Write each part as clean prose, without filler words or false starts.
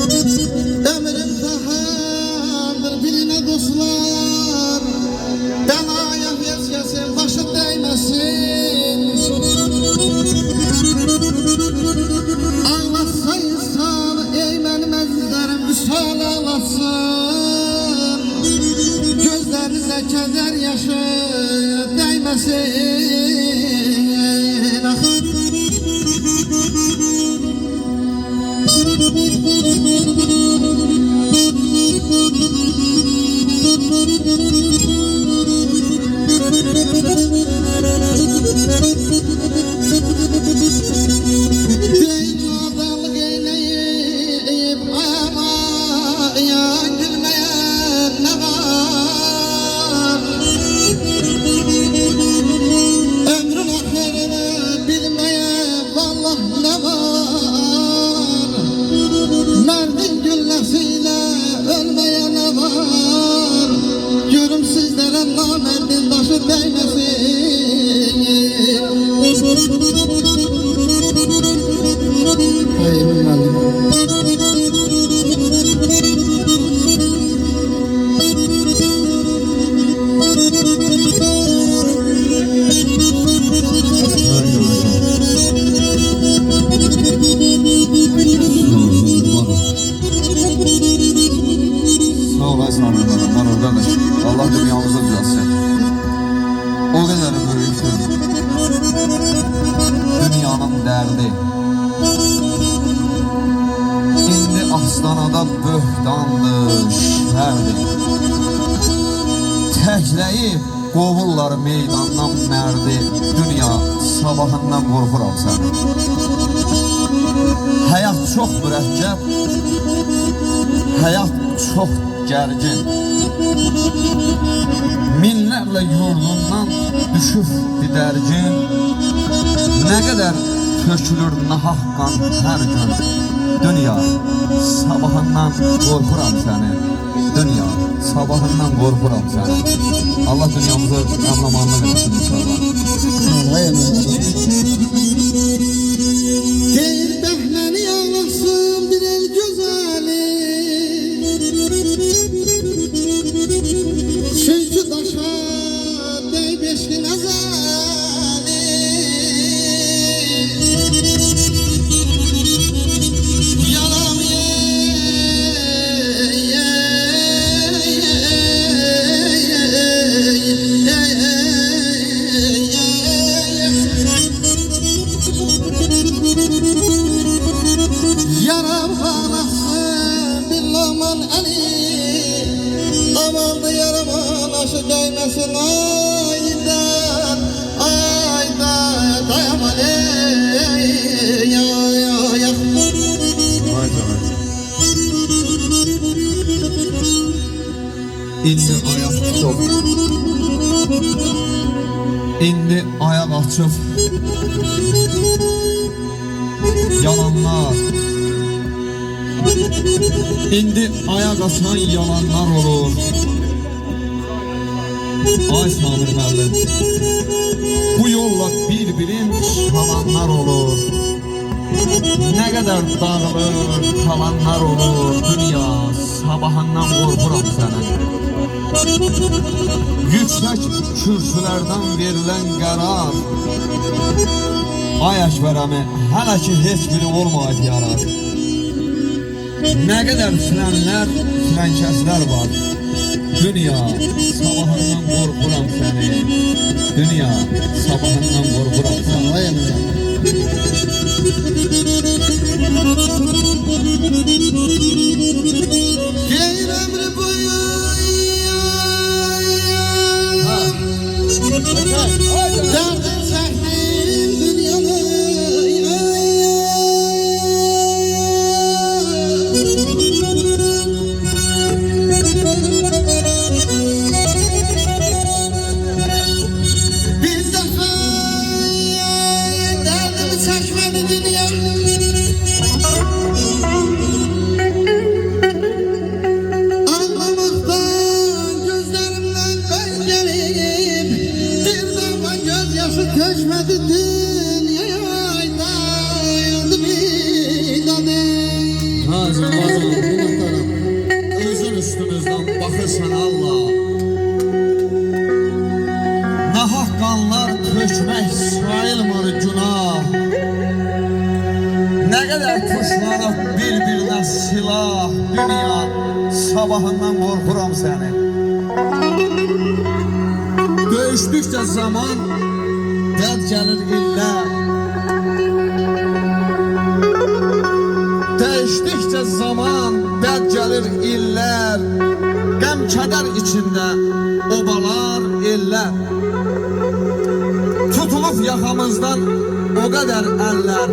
Ömrüm zahandır biline dostlar, belaya hiç kesin başı değmesin. Ağlatsa insan eğmenmezlerim düşal ağlatsın. Gözlerinize keder yaşı değmesin. Dünyadan eyleyip ama ya gülmeyen ne var? Ömrün ahirini bilmeyen vallah ne var? Merdin güllesiyle ölmeyen ne var? Görüm sizlere namerdin başı değmesin. Sağ olasın Manur kardeş. Allah dünyamızı düzelsin. O kadar büyüktür dünyanın derdi. Şimdi astanada böhtandır, şərdir. Təkləyib qovurlar meydandan mərdi. Dünya sabahından qorxuram səni. Həyat çox mürəkkəb, həyat çox gərgin. Minlərlə yurdundan düşüb didərgin. Nə qədər tökülür nahaq qan hər gün. Dünya sabahından qorxuram səni. Dünya sabahından qorxuram səni. Allah dünyamızı anlamanını versin inşallah. Geyir behleni ağlasın bir el güzeli, çünkü daşa dey beşkin ezeli. Yalan yaram ağlasın bir loman eli, aman da yaram ağlaşı değmesin. Aydan aydan dayaman ya ya ya. İndi ayak açıb, İndi ayak açıb yalanlar. İndi ayak açan yalanlar olur. Ay Samir müəllim, bu yolla bir-birin çalanlar olur. Ne kadar dağılır kalanlar olur. Dünya sabahından qorxuram səni. Yüksək kürsülərdən verilən qərar Ay Əkbərəmi hələ ki heç biri olmayıb yarar. Ne kadar frenlər, frenkəslər var. Dünya sabahından qorxuram səni. Dünya sabahından qorxuram səni. Geyir ömrü boyu derdin çektim dünyanı. Bir defa derdimi çekmedi dünya. Ağacım, minnettarım. Özün üstümüzden bakırsan Allah. Nahak qanlar tökmək sayılmır günah. Ne kadar tuşlanıp bir-birinə silah. Dünya sabahından korkuram seni. Döyüşdükcə zaman dəd gəlir illər. Değişdikçe zaman dəd gəlir illər. Qəm kədər içində obalar ellər. Tutulub yaxamızdan o qədər əllər.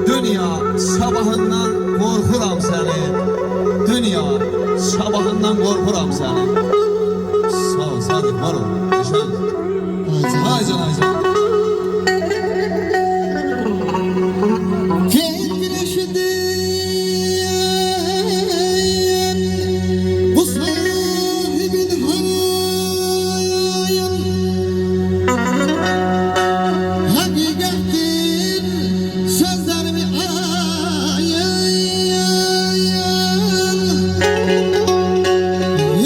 Dünya sabahından qorxuram səni. Dünya sabahından qorxuram səni. Sağ ol, Sadık, var ol. Yaşa. Aycan, aycan. Gel güneşideyim, bu sahibin harayım. Hakikattir sözlerimi ayayım.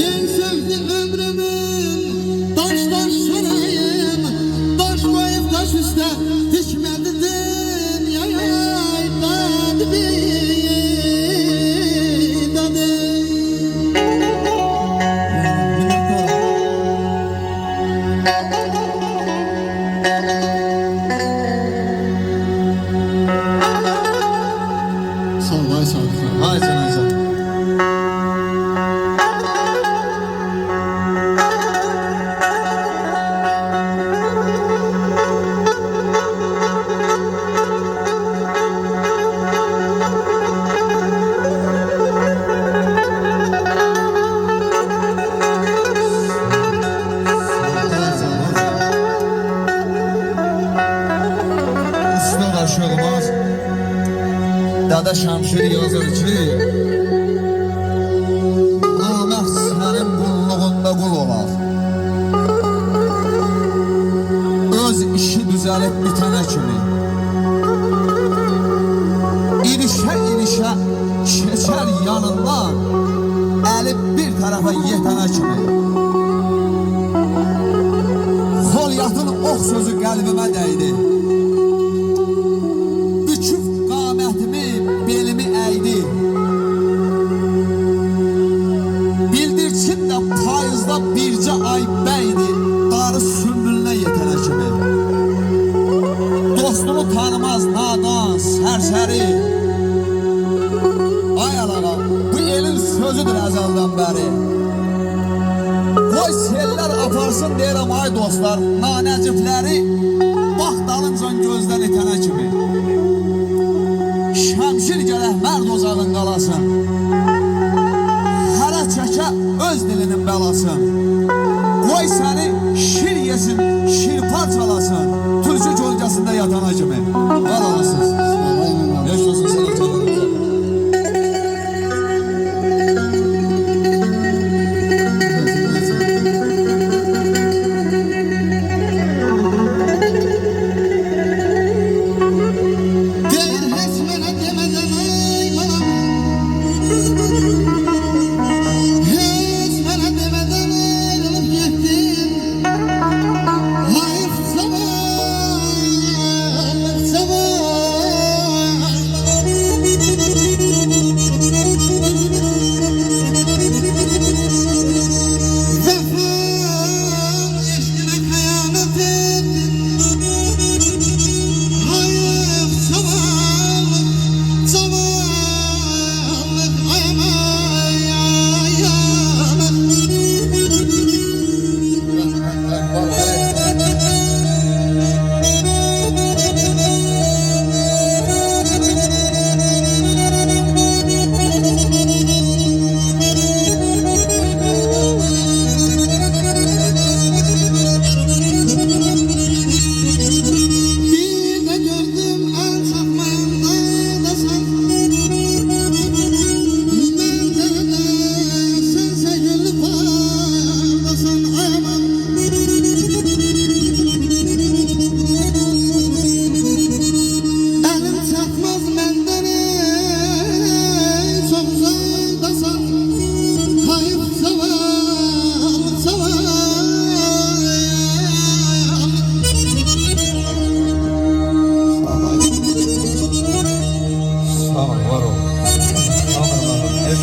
En sevdi ömrümün taş taş sarayım. Taş koyup taş üstte dikmedi dünyaya. Dadı bir dadı. Sağ ol, ay sağ ol. Aycan, aycan. Üstüne taşıyordumuz. Dada Şamşir yazır ki, namert sənin qulluğunda qul olar. Öz işi düzəlib bitənə kimi. İrişə keçər yanından, əli bir tərəfə yetənə kimi. Xolyatın ox sözü qəlbimə dəydi. Büküb qamətimi, belimi əydi. Bildirçin də payızda bircə ay bəydi. Darı sümbülünə yetənə kimi. Dostunu tanımaz nadan, sərsəri. Ay alağa, bu elin sözüdür əzəldən bəri. Qoy sellər aparsın deyirəm ay dostlar, nanəcifləri. Bax dalıncan gözdən itənə kimi. Şəmşir gərək mərd ocağın qalasın. Hərə çəkə öz dilinin bəlasın. Qoy səni şir yesin, şir parçalasın. Türkü gölgəsində yatana kimi. Var olasınız. Yaş olsun sana canım. Değil hiç bana demeden ay bana.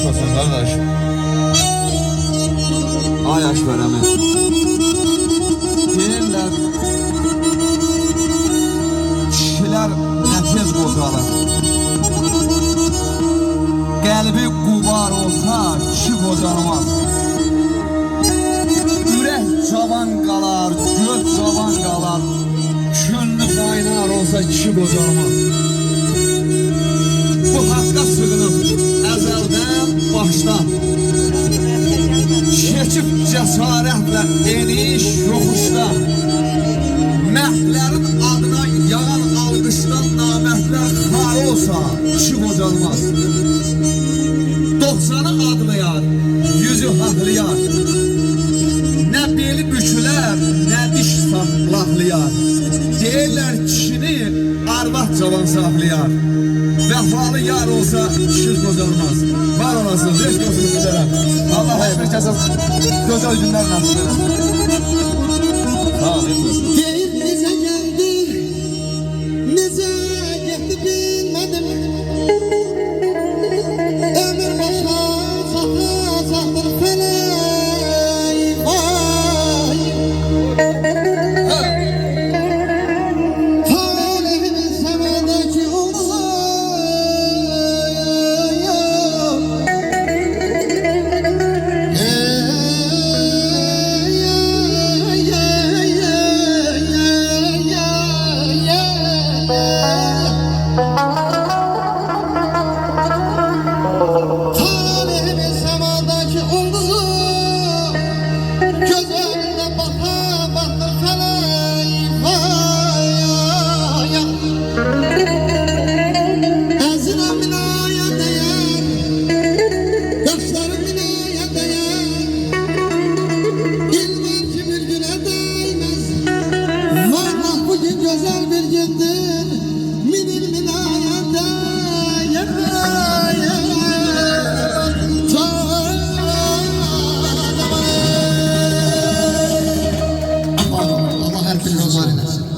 olsun kardeş. Ay aş verəmi. Deyirlər, kişilər nəfəs qocalar. Qəlbi qubar olsa kişi qocalmaz. Ürək cavan qalar, göz cavan qalar. Könlü qaynar olsa kişi qocalmaz. Bu haqqa sığınıb əzəldən, başdan keçib cəsarətlə eniş yoxuşda. Məhdlərin adına yağan alqışdan naməhdlər xar olsa kişi qocalmaz. 90'ı adlayar, 100'ü haqlayar. Nə beli bükülər, nə diş saxlayar. Deyirlər kişini arvad cavan saxlayar. Vəfalı yar olsa kişi qocalmaz. Var olasınız, heç olsun sizlərə. Allah hər bir kəsə gözəl günlər nasip edər. Sağ olun.